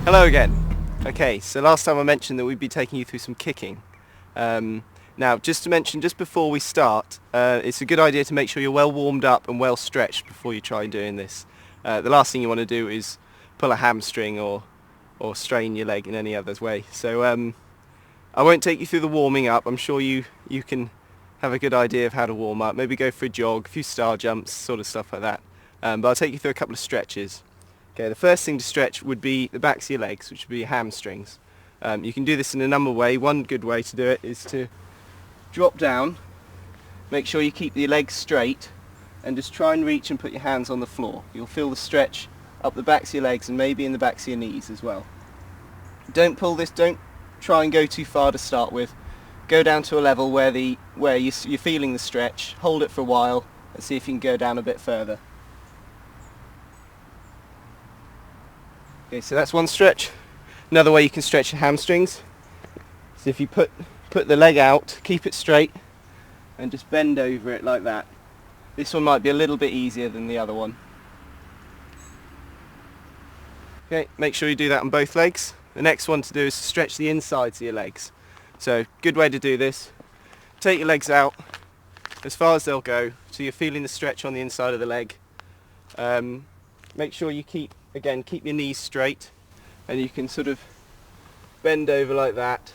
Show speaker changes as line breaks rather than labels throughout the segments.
Hello again. Okay, so last time I mentioned that we'd be taking you through some kicking. Now, just to mention, just before we start, it's a good idea to make sure you're well warmed up and well stretched before you try doing this. The last thing you want to do is pull a hamstring or strain your leg in any other way. So I won't take you through the warming up. I'm sure you can have a good idea of how to warm up. Maybe go for a jog, a few star jumps, sort of stuff like that. But I'll take you through a couple of stretches. Okay, the first thing to stretch would be the backs of your legs, which would be your hamstrings. You can do this in a number of ways. One good way to do it is to drop down, make sure you keep your legs straight, and just try and reach and put your hands on the floor. You'll feel the stretch up the backs of your legs and maybe in the backs of your knees as well. Don't pull this, don't try and go too far to start with. Go down to a level where you're feeling the stretch, hold it for a while and see if you can go down a bit further. Okay, so that's one stretch. Another way you can stretch your hamstrings is if you put the leg out, keep it straight and just bend over it like that. This one might be a little bit easier than the other one. Okay, make sure you do that on both legs. The next one to do is to stretch the insides of your legs. So, good way to do this. Take your legs out as far as they'll go so you're feeling the stretch on the inside of the leg. Make sure you keep your knees straight and you can sort of bend over like that.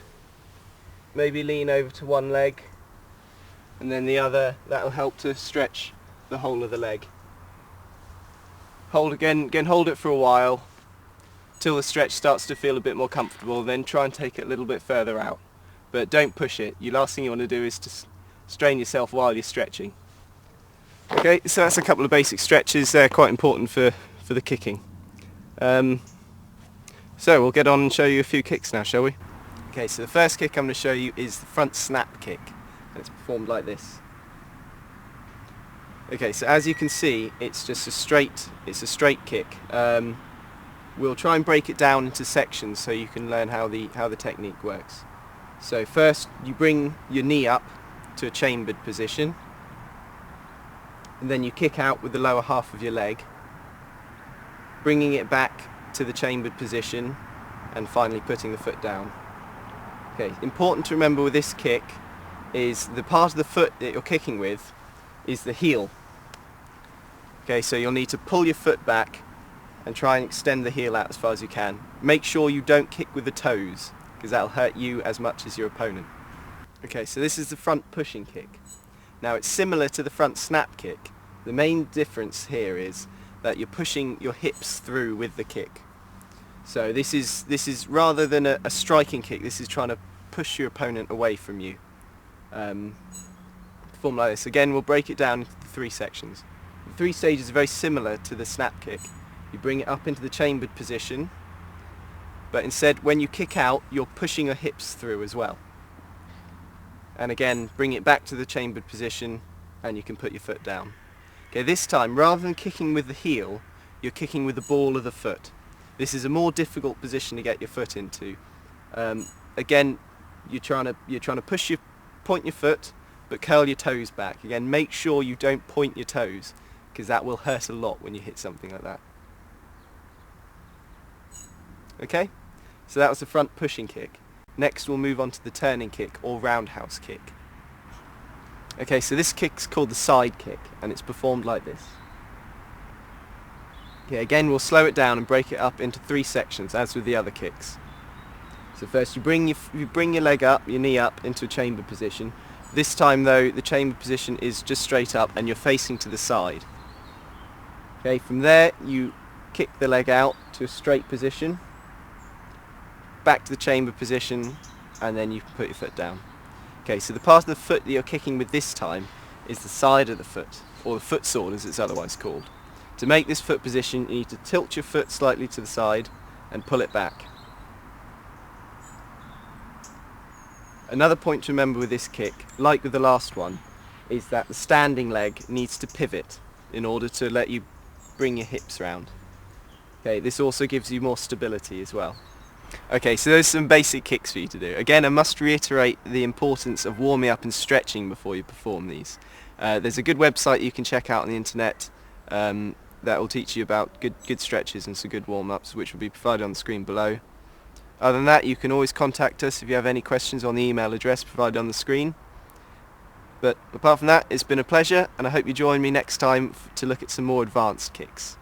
Maybe lean over to one leg and then the other. That'll help to stretch the whole of the leg. Hold it for a while till the stretch starts to feel a bit more comfortable, then try and take it a little bit further out. But don't push it. The last thing you want to do is to strain yourself while you're stretching. Okay, so that's a couple of basic stretches. They're quite important for the kicking. So we'll get on and show you a few kicks now, shall we? Okay, so the first kick I'm going to show you is the front snap kick, and it's performed like this. Okay, so as you can see, it's just a straight kick. We'll try and break it down into sections so you can learn how the technique works. So first, you bring your knee up to a chambered position, and then you kick out with the lower half of your leg, bringing it back to the chambered position and finally putting the foot down. Okay, important to remember with this kick is the part of the foot that you're kicking with is the heel. Okay, so you'll need to pull your foot back and try and extend the heel out as far as you can. Make sure you don't kick with the toes because that'll hurt you as much as your opponent. Okay, so this is the front pushing kick. Now it's similar to the front snap kick. The main difference here is that you're pushing your hips through with the kick. So this is rather than a striking kick, this is trying to push your opponent away from you. Form like this. Again, we'll break it down into three sections. The three stages are very similar to the snap kick. You bring it up into the chambered position, but instead when you kick out, you're pushing your hips through as well. And again, bring it back to the chambered position and you can put your foot down. Okay, this time, rather than kicking with the heel, you're kicking with the ball of the foot. This is a more difficult position to get your foot into. Again, you're trying to point your foot, but curl your toes back. Again, make sure you don't point your toes, because that will hurt a lot when you hit something like that. Okay, so that was the front pushing kick. Next, we'll move on to the turning kick or roundhouse kick. Okay, so this kick's called the side kick, and it's performed like this. Okay, again, we'll slow it down and break it up into three sections, as with the other kicks. So first, you bring your leg up, your knee up, into a chambered position. This time, though, the chambered position is just straight up, and you're facing to the side. Okay, from there, you kick the leg out to a straight position, back to the chambered position, and then you can put your foot down. Okay, so the part of the foot that you're kicking with this time is the side of the foot, or the foot sword as it's otherwise called. To make this foot position, you need to tilt your foot slightly to the side and pull it back. Another point to remember with this kick, like with the last one, is that the standing leg needs to pivot in order to let you bring your hips round. Okay, this also gives you more stability as well. Okay, so there's some basic kicks for you to do. Again, I must reiterate the importance of warming up and stretching before you perform these. There's a good website you can check out on the internet that will teach you about good stretches and some good warm-ups, which will be provided on the screen below. Other than that, you can always contact us if you have any questions on the email address provided on the screen. But apart from that, it's been a pleasure, and I hope you join me next time to look at some more advanced kicks.